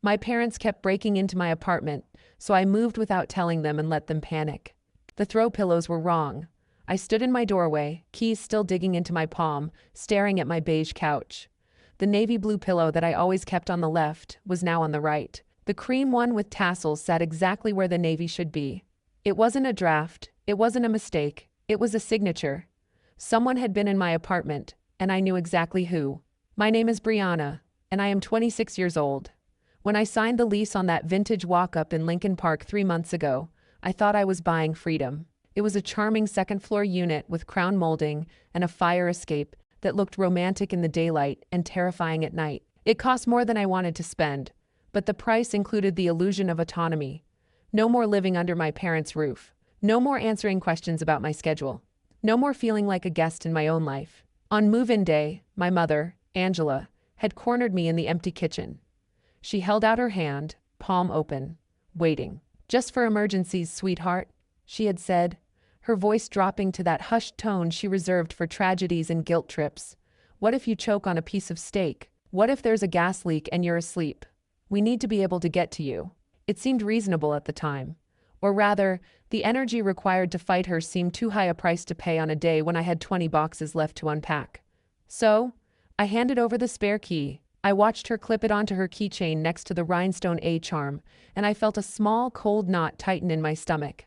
My parents kept breaking into my apartment, so I moved without telling them and let them panic. The throw pillows were wrong. I stood in my doorway, keys still digging into my palm, staring at my beige couch. The navy blue pillow that I always kept on the left was now on the right. The cream one with tassels sat exactly where the navy should be. It wasn't a draft, it wasn't a mistake, it was a signature. Someone had been in my apartment, and I knew exactly who. My name is Brianna, and I am 26 years old. When I signed the lease on that vintage walk-up in Lincoln Park 3 months ago, I thought I was buying freedom. It was a charming second-floor unit with crown molding and a fire escape that looked romantic in the daylight and terrifying at night. It cost more than I wanted to spend, but the price included the illusion of autonomy. No more living under my parents' roof. No more answering questions about my schedule. No more feeling like a guest in my own life. On move-in day, my mother, Angela, had cornered me in the empty kitchen. She held out her hand, palm open, waiting. "Just for emergencies, sweetheart," she had said, her voice dropping to that hushed tone she reserved for tragedies and guilt trips. "What if you choke on a piece of steak? What if there's a gas leak and you're asleep? We need to be able to get to you." It seemed reasonable at the time. Or rather, the energy required to fight her seemed too high a price to pay on a day when I had 20 boxes left to unpack. So, I handed over the spare key. I watched her clip it onto her keychain next to the rhinestone A charm, and I felt a small, cold knot tighten in my stomach.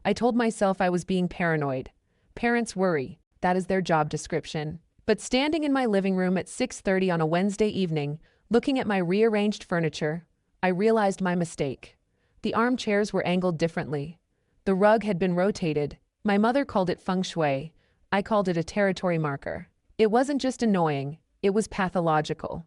I told myself I was being paranoid. Parents worry. That is their job description. But standing in my living room at 6:30 on a Wednesday evening, looking at my rearranged furniture, I realized my mistake. The armchairs were angled differently. The rug had been rotated. My mother called it feng shui. I called it a territory marker. It wasn't just annoying, it was pathological.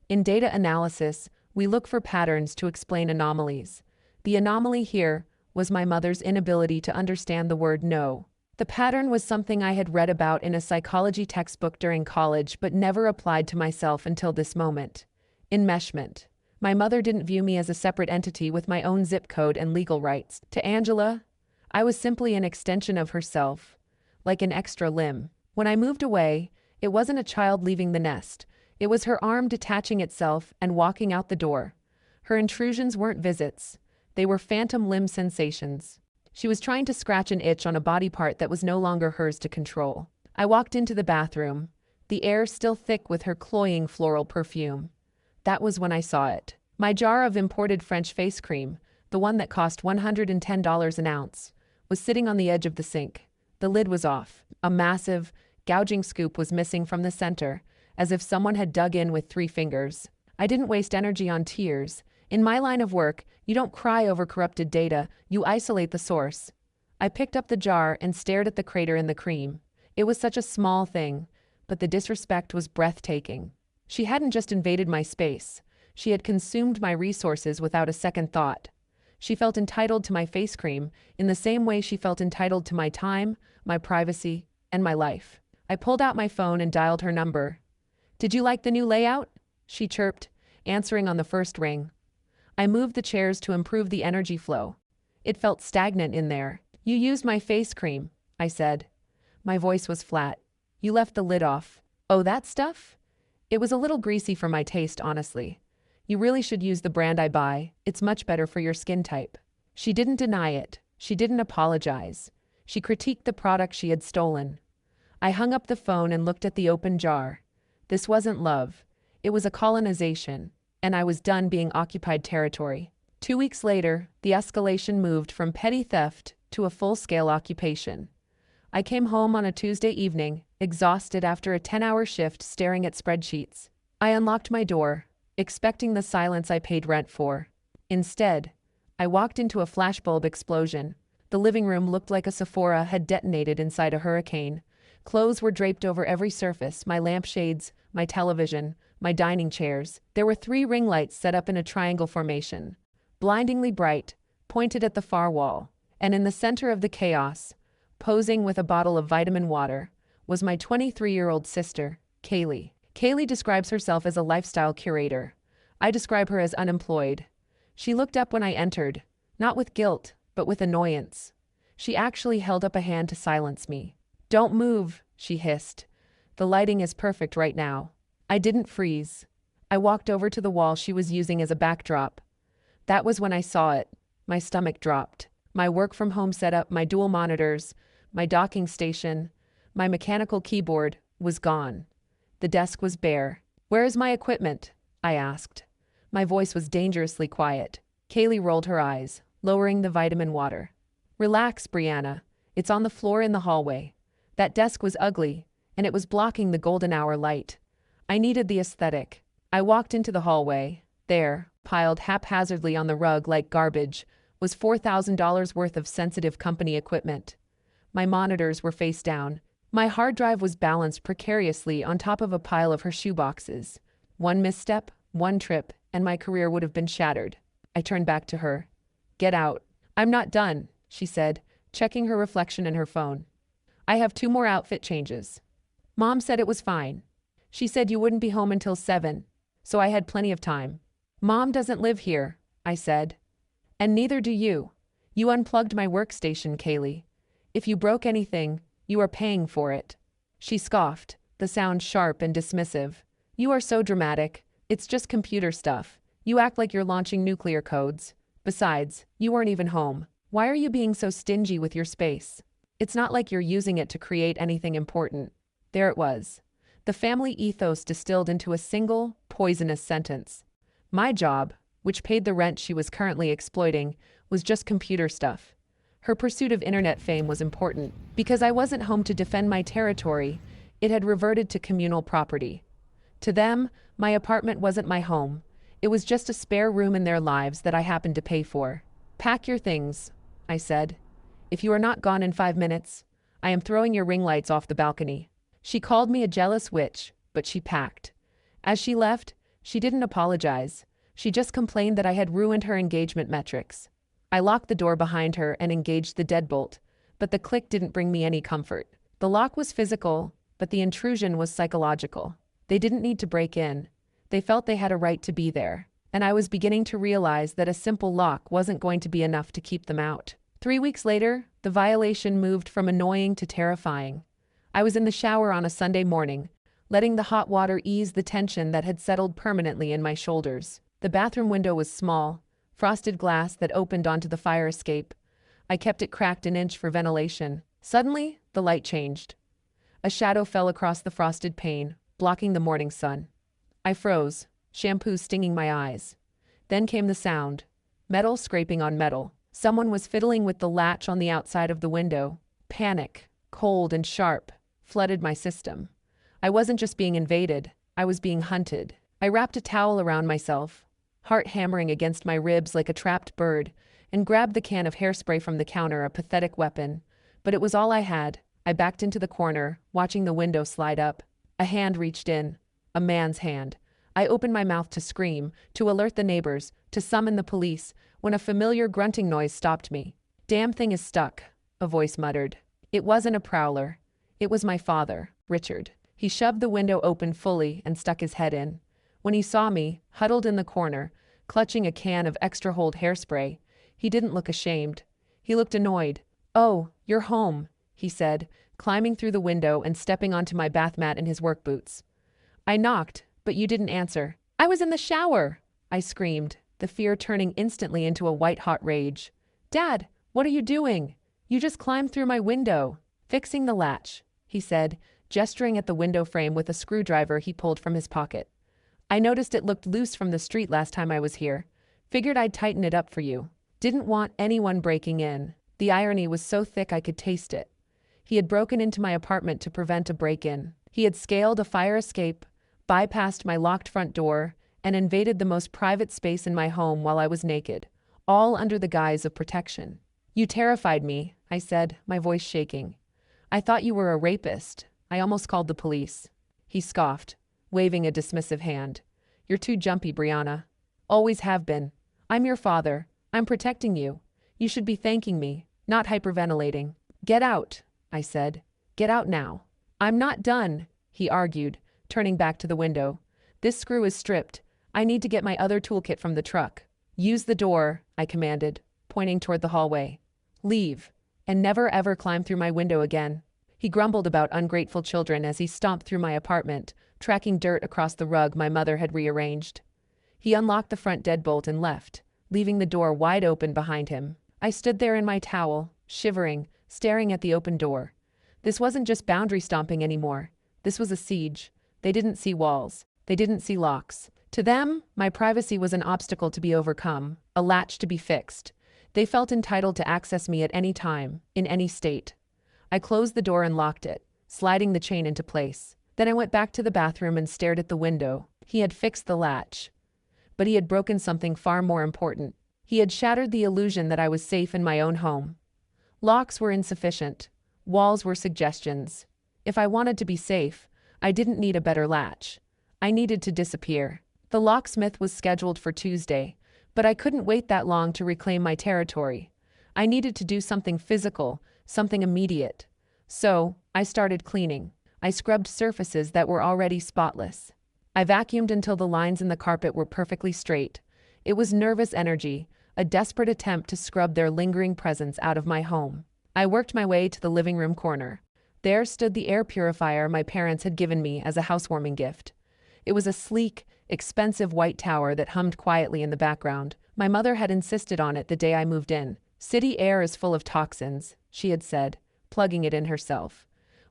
In data analysis, we look for patterns to explain anomalies. The anomaly here was my mother's inability to understand the word no. The pattern was something I had read about in a psychology textbook during college but never applied to myself until this moment. Enmeshment. My mother didn't view me as a separate entity with my own zip code and legal rights. To Angela, I was simply an extension of herself, like an extra limb. When I moved away, it wasn't a child leaving the nest. It was her arm detaching itself and walking out the door. Her intrusions weren't visits. They were phantom limb sensations. She was trying to scratch an itch on a body part that was no longer hers to control. I walked into the bathroom, the air still thick with her cloying floral perfume. That was when I saw it. My jar of imported French face cream, the one that cost $110 an ounce, was sitting on the edge of the sink. The lid was off. A massive, gouging scoop was missing from the center, as if someone had dug in with 3 fingers. I didn't waste energy on tears. In my line of work, you don't cry over corrupted data, you isolate the source. I picked up the jar and stared at the crater in the cream. It was such a small thing, but the disrespect was breathtaking. She hadn't just invaded my space. She had consumed my resources without a second thought. She felt entitled to my face cream in the same way she felt entitled to my time, my privacy, and my life. I pulled out my phone and dialed her number. "Did you like the new layout?" she chirped, answering on the first ring. I moved the chairs to improve the energy flow. It felt stagnant in there. "You used my face cream," I said. My voice was flat. "You left the lid off." "Oh, that stuff?" It was a little greasy for my taste, honestly. "You really should use the brand I buy. It's much better for your skin type." She didn't deny it. She didn't apologize. She critiqued the product she had stolen. I hung up the phone and looked at the open jar. This wasn't love. It was a colonization, and I was done being occupied territory. 2 weeks later, the escalation moved from petty theft to a full-scale occupation. I came home on a Tuesday evening, exhausted after a 10-hour shift staring at spreadsheets. I unlocked my door, expecting the silence I paid rent for. Instead, I walked into a flashbulb explosion. The living room looked like a Sephora had detonated inside a hurricane. Clothes were draped over every surface, my lampshades, my television, my dining chairs. There were 3 ring lights set up in a triangle formation, blindingly bright, pointed at the far wall. And in the center of the chaos, posing with a bottle of vitamin water, was my 23-year-old sister, Kaylee. Kaylee describes herself as a lifestyle curator. I describe her as unemployed. She looked up when I entered, not with guilt, but with annoyance. She actually held up a hand to silence me. "Don't move," she hissed. "The lighting is perfect right now." I didn't freeze. I walked over to the wall she was using as a backdrop, That was when I saw it. My stomach dropped. My work from home setup, my dual monitors, my docking station, my mechanical keyboard was gone. The desk was bare. "Where is my equipment?" I asked. My voice was dangerously quiet. Kaylee rolled her eyes, lowering the vitamin water. "Relax, Brianna. It's on the floor in the hallway. That desk was ugly, and it was blocking the golden hour light. I needed the aesthetic." I walked into the hallway. There, piled haphazardly on the rug like garbage, was $4,000 worth of sensitive company equipment. My monitors were face down. My hard drive was balanced precariously on top of a pile of her shoeboxes. One misstep, one trip, and my career would have been shattered. I turned back to her. "Get out." "I'm not done," she said, checking her reflection in her phone. "I have 2 more outfit changes." "Mom said it was fine. She said you wouldn't be home until 7, so I had plenty of time." "Mom doesn't live here," I said. "And neither do you. You unplugged my workstation, Kaylee. If you broke anything, you are paying for it." She scoffed, the sound sharp and dismissive. "You are so dramatic. It's just computer stuff. You act like you're launching nuclear codes. Besides, you weren't even home. Why are you being so stingy with your space? It's not like you're using it to create anything important." There it was. The family ethos distilled into a single, poisonous sentence. My job, which paid the rent she was currently exploiting, was just computer stuff. Her pursuit of internet fame was important. Because I wasn't home to defend my territory, it had reverted to communal property. To them, my apartment wasn't my home. It was just a spare room in their lives that I happened to pay for. "Pack your things," I said. "If you are not gone in 5 minutes, I am throwing your ring lights off the balcony." She called me a jealous witch, but she packed. As she left, she didn't apologize. She just complained that I had ruined her engagement metrics. I locked the door behind her and engaged the deadbolt, but the click didn't bring me any comfort. The lock was physical, but the intrusion was psychological. They didn't need to break in. They felt they had a right to be there, and I was beginning to realize that a simple lock wasn't going to be enough to keep them out. 3 weeks later, the violation moved from annoying to terrifying. I was in the shower on a Sunday morning, letting the hot water ease the tension that had settled permanently in my shoulders. The bathroom window was small, frosted glass that opened onto the fire escape. I kept it cracked an inch for ventilation. Suddenly, the light changed. A shadow fell across the frosted pane, blocking the morning sun. I froze, shampoo stinging my eyes. Then came the sound. Metal scraping on metal. Someone was fiddling with the latch on the outside of the window. Panic, cold and sharp, flooded my system. I wasn't just being invaded, I was being hunted. I wrapped a towel around myself, heart hammering against my ribs like a trapped bird, and grabbed the can of hairspray from the counter, a pathetic weapon. But it was all I had. I backed into the corner, watching the window slide up. A hand reached in. A man's hand. I opened my mouth to scream, to alert the neighbors, to summon the police, when a familiar grunting noise stopped me. "Damn thing is stuck," a voice muttered. It wasn't a prowler. It was my father, Richard. He shoved the window open fully and stuck his head in. When he saw me, huddled in the corner, clutching a can of extra hold hairspray, he didn't look ashamed. He looked annoyed. "Oh, you're home," he said, climbing through the window and stepping onto my bath mat in his work boots. "I knocked, but you didn't answer." "I was in the shower," I screamed, the fear turning instantly into a white-hot rage. "Dad, what are you doing? You just climbed through my window." "Fixing the latch," he said, gesturing at the window frame with a screwdriver he pulled from his pocket. "I noticed it looked loose from the street last time I was here. Figured I'd tighten it up for you. Didn't want anyone breaking in." The irony was so thick I could taste it. He had broken into my apartment to prevent a break-in. He had scaled a fire escape, bypassed my locked front door, and invaded the most private space in my home while I was naked, all under the guise of protection. "You terrified me," I said, my voice shaking. "I thought you were a rapist. I almost called the police." He scoffed, waving a dismissive hand. "You're too jumpy, Brianna. Always have been. I'm your father. I'm protecting you. You should be thanking me, not hyperventilating." "Get out," I said. "Get out now." "I'm not done," he argued, turning back to the window. "This screw is stripped. I need to get my other toolkit from the truck." "Use the door," I commanded, pointing toward the hallway. "Leave, and never ever climb through my window again." He grumbled about ungrateful children as he stomped through my apartment, tracking dirt across the rug my mother had rearranged. He unlocked the front deadbolt and left, leaving the door wide open behind him. I stood there in my towel, shivering, staring at the open door. This wasn't just boundary stomping anymore. This was a siege. They didn't see walls. They didn't see locks. To them, my privacy was an obstacle to be overcome, a latch to be fixed. They felt entitled to access me at any time, in any state. I closed the door and locked it, sliding the chain into place. Then I went back to the bathroom and stared at the window. He had fixed the latch. But he had broken something far more important. He had shattered the illusion that I was safe in my own home. Locks were insufficient. Walls were suggestions. If I wanted to be safe, I didn't need a better latch. I needed to disappear. The locksmith was scheduled for Tuesday, but I couldn't wait that long to reclaim my territory. I needed to do something physical, something immediate. So, I started cleaning. I scrubbed surfaces that were already spotless. I vacuumed until the lines in the carpet were perfectly straight. It was nervous energy, a desperate attempt to scrub their lingering presence out of my home. I worked my way to the living room corner. There stood the air purifier my parents had given me as a housewarming gift. It was a sleek, expensive white tower that hummed quietly in the background. My mother had insisted on it the day I moved in. "City air is full of toxins," she had said, plugging it in herself.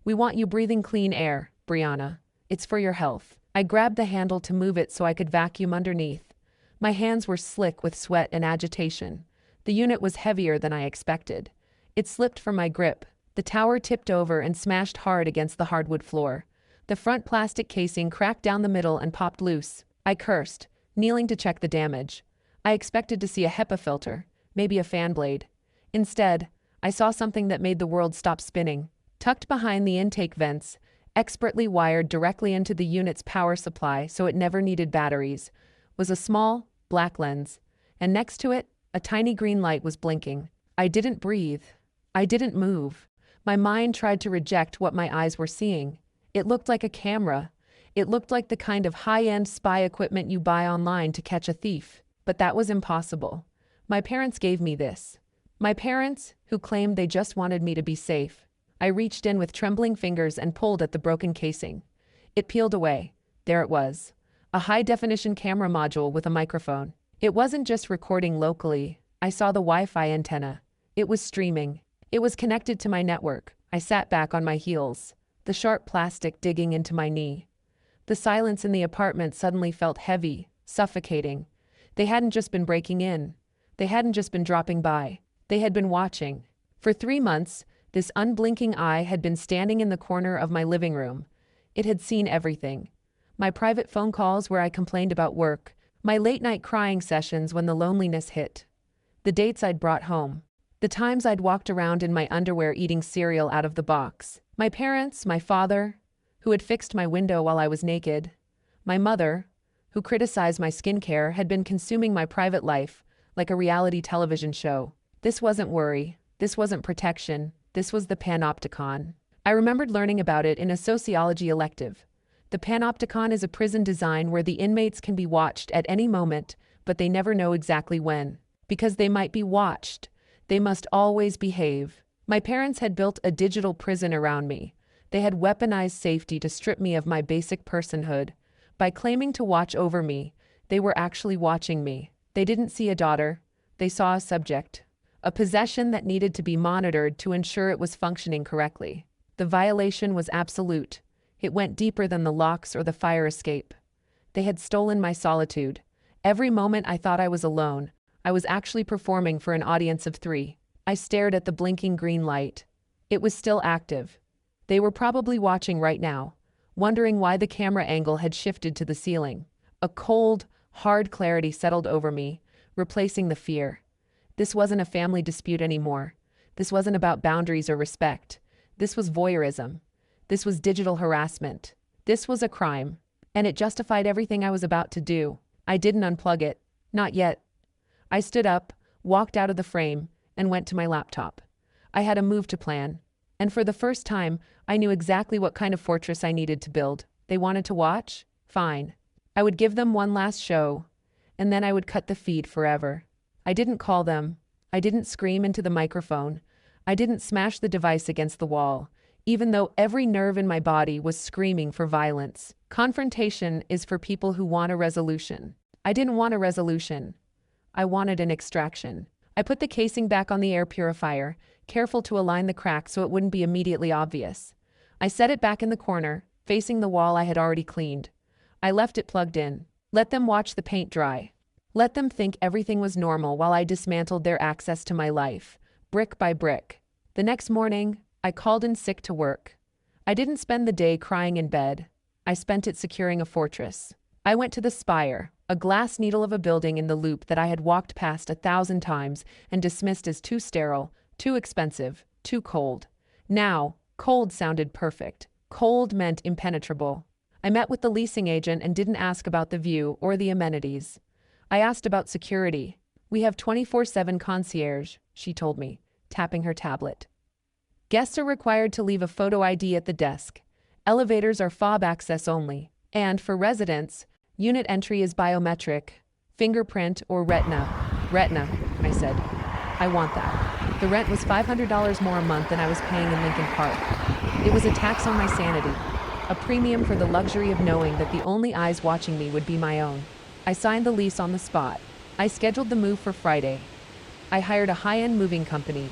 "We want you breathing clean air, Brianna. It's for your health." I grabbed the handle to move it so I could vacuum underneath. My hands were slick with sweat and agitation. The unit was heavier than I expected. It slipped from my grip. The tower tipped over and smashed hard against the hardwood floor. The front plastic casing cracked down the middle and popped loose. I cursed, kneeling to check the damage. I expected to see a HEPA filter, maybe a fan blade. Instead, I saw something that made the world stop spinning. Tucked behind the intake vents, expertly wired directly into the unit's power supply so it never needed batteries, was a small, black lens. And next to it, a tiny green light was blinking. I didn't breathe. I didn't move. My mind tried to reject what my eyes were seeing. It looked like a camera. It looked like the kind of high-end spy equipment you buy online to catch a thief. But that was impossible. My parents gave me this. My parents, who claimed they just wanted me to be safe. I reached in with trembling fingers and pulled at the broken casing. It peeled away. There it was. A high-definition camera module with a microphone. It wasn't just recording locally. I saw the Wi-Fi antenna. It was streaming. It was connected to my network. I sat back on my heels, the sharp plastic digging into my knee. The silence in the apartment suddenly felt heavy, suffocating. They hadn't just been breaking in. They hadn't just been dropping by. They had been watching. For 3 months, this unblinking eye had been standing in the corner of my living room. It had seen everything. My private phone calls where I complained about work, my late-night crying sessions when the loneliness hit, the dates I'd brought home, the times I'd walked around in my underwear eating cereal out of the box. My parents, my father, who had fixed my window while I was naked, my mother, who criticized my skincare, had been consuming my private life like a reality television show. This wasn't worry. This wasn't protection. This was the panopticon. I remembered learning about it in a sociology elective. The panopticon is a prison design where the inmates can be watched at any moment, but they never know exactly when. Because they might be watched, they must always behave. My parents had built a digital prison around me. They had weaponized safety to strip me of my basic personhood. By claiming to watch over me, they were actually watching me. They didn't see a daughter. They saw a subject. A possession that needed to be monitored to ensure it was functioning correctly. The violation was absolute. It went deeper than the locks or the fire escape. They had stolen my solitude. Every moment I thought I was alone, I was actually performing for an audience of 3. I stared at the blinking green light. It was still active. They were probably watching right now, wondering why the camera angle had shifted to the ceiling. A cold, hard clarity settled over me, replacing the fear. This wasn't a family dispute anymore. This wasn't about boundaries or respect. This was voyeurism. This was digital harassment. This was a crime. And it justified everything I was about to do. I didn't unplug it. Not yet. I stood up, walked out of the frame, and went to my laptop. I had a move to plan. And for the first time, I knew exactly what kind of fortress I needed to build. They wanted to watch? Fine. I would give them one last show, and then I would cut the feed forever. I didn't call them. I didn't scream into the microphone. I didn't smash the device against the wall, even though every nerve in my body was screaming for violence. Confrontation is for people who want a resolution. I didn't want a resolution. I wanted an extraction. I put the casing back on the air purifier, careful to align the crack so it wouldn't be immediately obvious. I set it back in the corner, facing the wall I had already cleaned. I left it plugged in. Let them watch the paint dry. Let them think everything was normal while I dismantled their access to my life, brick by brick. The next morning, I called in sick to work. I didn't spend the day crying in bed. I spent it securing a fortress. I went to the spire, a glass needle of a building in the loop that I had walked past 1,000 times and dismissed as too sterile, too expensive, too cold. Now, cold sounded perfect. Cold meant impenetrable. I met with the leasing agent and didn't ask about the view or the amenities. I asked about security. We have 24/7 concierge, she told me, tapping her tablet. Guests are required to leave a photo ID at the desk. Elevators are fob access only. And for residents, unit entry is biometric, fingerprint or retina. Retina, I said. I want that. The rent was $500 more a month than I was paying in Lincoln Park. It was a tax on my sanity, a premium for the luxury of knowing that the only eyes watching me would be my own. I signed the lease on the spot. I scheduled the move for Friday. I hired a high-end moving company,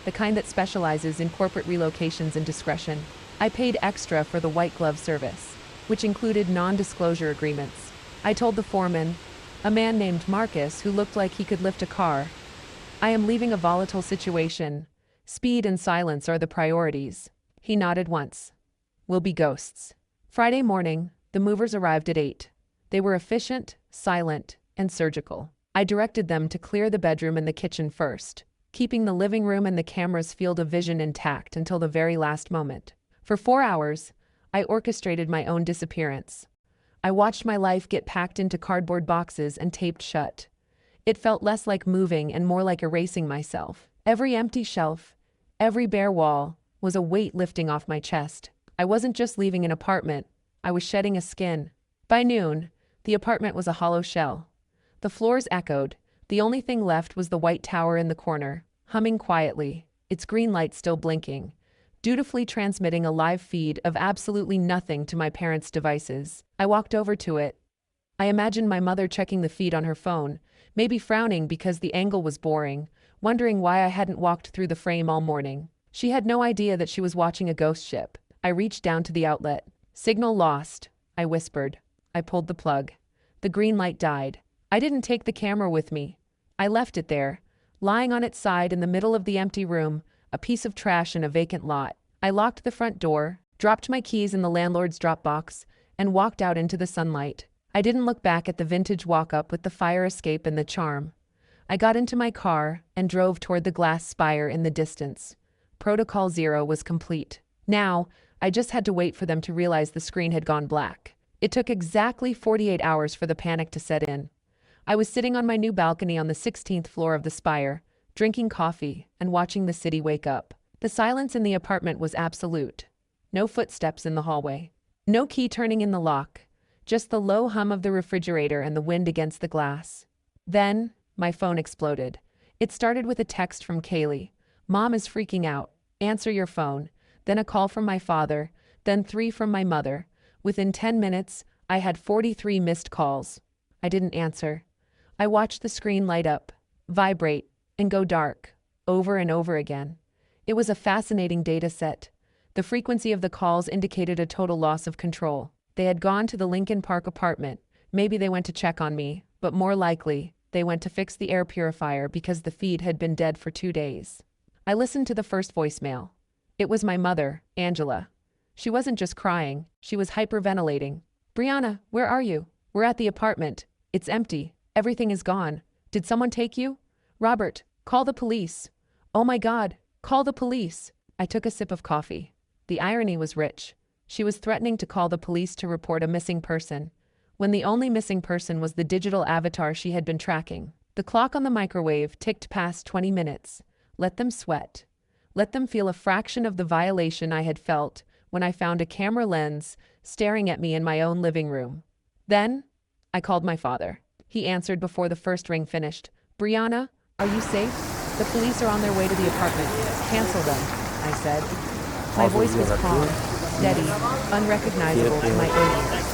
the kind that specializes in corporate relocations and discretion. I paid extra for the white glove service, which included non-disclosure agreements. I told the foreman, a man named Marcus who looked like he could lift a car, I am leaving a volatile situation. Speed and silence are the priorities. He nodded once. We'll be ghosts. Friday morning, the movers arrived at 8. They were efficient, silent, and surgical. I directed them to clear the bedroom and the kitchen first, keeping the living room and the camera's field of vision intact until the very last moment. For 4 hours, I orchestrated my own disappearance. I watched my life get packed into cardboard boxes and taped shut. It felt less like moving and more like erasing myself. Every empty shelf, every bare wall, was a weight lifting off my chest. I wasn't just leaving an apartment, I was shedding a skin. By noon, the apartment was a hollow shell. The floors echoed. The only thing left was the white tower in the corner, humming quietly, its green light still blinking, dutifully transmitting a live feed of absolutely nothing to my parents' devices. I walked over to it. I imagined my mother checking the feed on her phone, maybe frowning because the angle was boring, wondering why I hadn't walked through the frame all morning. She had no idea that she was watching a ghost ship. I reached down to the outlet. Signal lost, I whispered. I pulled the plug. The green light died. I didn't take the camera with me. I left it there, lying on its side in the middle of the empty room, a piece of trash in a vacant lot. I locked the front door, dropped my keys in the landlord's drop box, and walked out into the sunlight. I didn't look back at the vintage walk-up with the fire escape and the charm. I got into my car and drove toward the glass spire in the distance. Protocol 0 was complete. Now, I just had to wait for them to realize the screen had gone black. It took exactly 48 hours for the panic to set in. I was sitting on my new balcony on the 16th floor of the spire, drinking coffee and watching the city wake up. The silence in the apartment was absolute. No footsteps in the hallway. No key turning in the lock. Just the low hum of the refrigerator and the wind against the glass. Then, my phone exploded. It started with a text from Kaylee. Mom is freaking out. Answer your phone. Then a call from my father. Then 3 from my mother. Within 10 minutes, I had 43 missed calls. I didn't answer. I watched the screen light up, vibrate, and go dark, over and over again. It was a fascinating data set. The frequency of the calls indicated a total loss of control. They had gone to the Lincoln Park apartment. Maybe they went to check on me, but more likely, they went to fix the air purifier because the feed had been dead for 2 days. I listened to the first voicemail. It was my mother, Angela. She wasn't just crying, she was hyperventilating. Brianna, where are you? We're at the apartment. It's empty. Everything is gone. Did someone take you? Robert, call the police. Oh my God, call the police. I took a sip of coffee. The irony was rich. She was threatening to call the police to report a missing person, when the only missing person was the digital avatar she had been tracking. The clock on the microwave ticked past 20 minutes. Let them sweat. Let them feel a fraction of the violation I had felt when I found a camera lens staring at me in my own living room. Then, I called my father. He answered before the first ring finished. Brianna, are you safe? The police are on their way to the apartment. Cancel them, I said. My voice was calm, steady, unrecognizable to my own ears.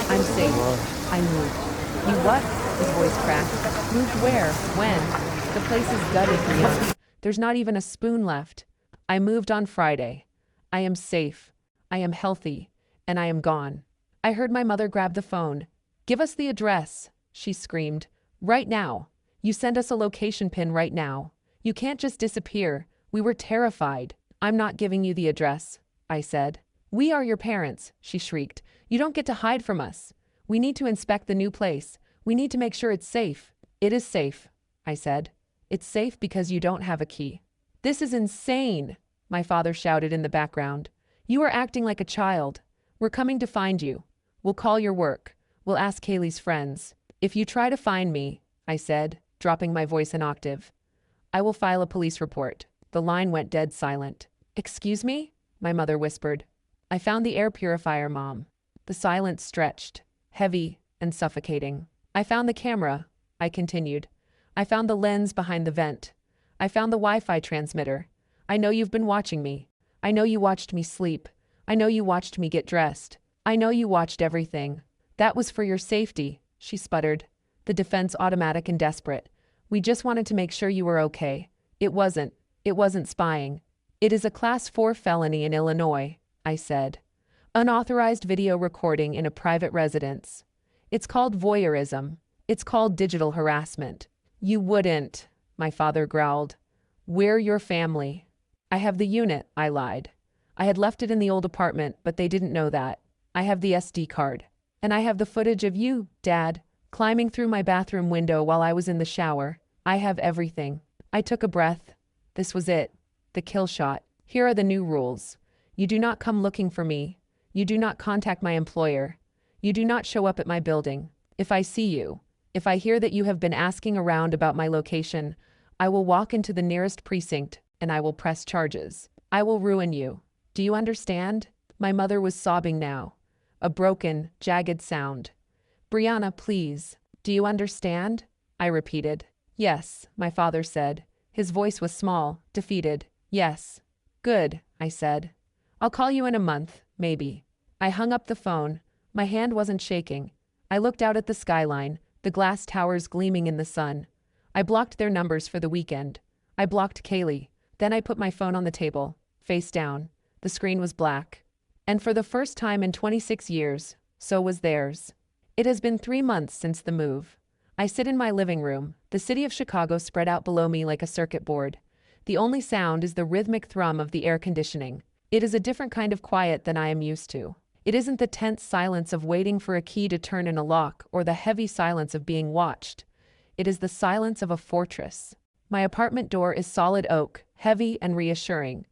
I'm safe. I moved. You what? His voice cracked. Moved where? When? The place is gutted, Brianna. There's not even a spoon left. I moved on Friday. I am safe. I am healthy. And I am gone. I heard my mother grab the phone. Give us the address, she screamed. Right now. You send us a location pin right now. You can't just disappear. We were terrified. I'm not giving you the address, I said. We are your parents, she shrieked. You don't get to hide from us. We need to inspect the new place. We need to make sure it's safe. It is safe, I said. It's safe because you don't have a key. This is insane, my father shouted in the background. You are acting like a child. We're coming to find you. We'll call your work. We'll ask Kaylee's friends. If you try to find me, I said, dropping my voice an octave, I will file a police report. The line went dead silent. Excuse me? My mother whispered. I found the air purifier, Mom. The silence stretched, heavy and suffocating. I found the camera, I continued. I found the lens behind the vent. I found the Wi-Fi transmitter. I know you've been watching me. I know you watched me sleep. I know you watched me get dressed. I know you watched everything. That was for your safety, she sputtered, the defense automatic and desperate. We just wanted to make sure you were okay. It wasn't spying. It is a Class 4 felony in Illinois, I said. Unauthorized video recording in a private residence. It's called voyeurism. It's called digital harassment. You wouldn't, my father growled. We're your family. I have the unit, I lied. I had left it in the old apartment, but they didn't know that. I have the SD card. And I have the footage of you, Dad, climbing through my bathroom window while I was in the shower. I have everything. I took a breath. This was it. The kill shot. Here are the new rules. You do not come looking for me. You do not contact my employer. You do not show up at my building. If I see you, if I hear that you have been asking around about my location, I will walk into the nearest precinct and I will press charges. I will ruin you. Do you understand? My mother was sobbing now. A broken, jagged sound. Brianna, please. Do you understand? I repeated. Yes, my father said. His voice was small, defeated. Yes. Good, I said. I'll call you in a month, maybe. I hung up the phone. My hand wasn't shaking. I looked out at the skyline, the glass towers gleaming in the sun. I blocked their numbers for the weekend. I blocked Kaylee. Then I put my phone on the table, face down. The screen was black. And for the first time in 26 years, so was theirs. It has been 3 months since the move. I sit in my living room, the city of Chicago spread out below me like a circuit board. The only sound is the rhythmic thrum of the air conditioning. It is a different kind of quiet than I am used to. It isn't the tense silence of waiting for a key to turn in a lock or the heavy silence of being watched. It is the silence of a fortress. My apartment door is solid oak, heavy and reassuring.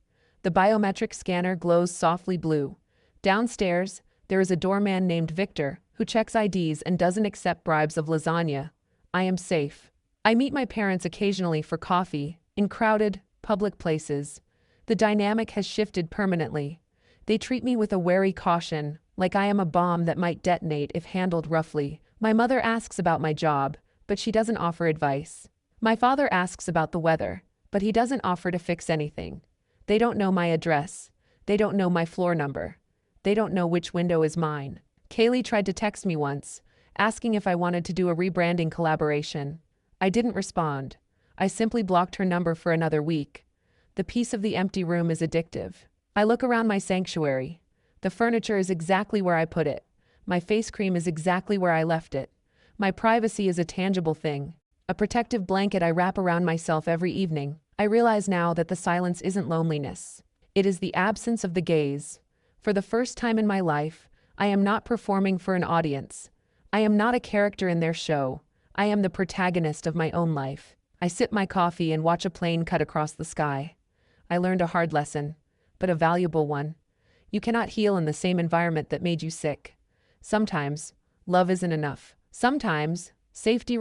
The biometric scanner glows softly blue. Downstairs, there is a doorman named Victor who checks IDs and doesn't accept bribes of lasagna. I am safe. I meet my parents occasionally for coffee, in crowded, public places. The dynamic has shifted permanently. They treat me with a wary caution, like I am a bomb that might detonate if handled roughly. My mother asks about my job, but she doesn't offer advice. My father asks about the weather, but he doesn't offer to fix anything. They don't know my address. They don't know my floor number. They don't know which window is mine. Kaylee tried to text me once, asking if I wanted to do a rebranding collaboration. I didn't respond. I simply blocked her number for another week. The peace of the empty room is addictive. I look around my sanctuary. The furniture is exactly where I put it. My face cream is exactly where I left it. My privacy is a tangible thing. A protective blanket I wrap around myself every evening. I realize now that the silence isn't loneliness. It is the absence of the gaze. For the first time in my life, I am not performing for an audience. I am not a character in their show. I am the protagonist of my own life. I sip my coffee and watch a plane cut across the sky. I learned a hard lesson, but a valuable one. You cannot heal in the same environment that made you sick. Sometimes, love isn't enough. Sometimes, safety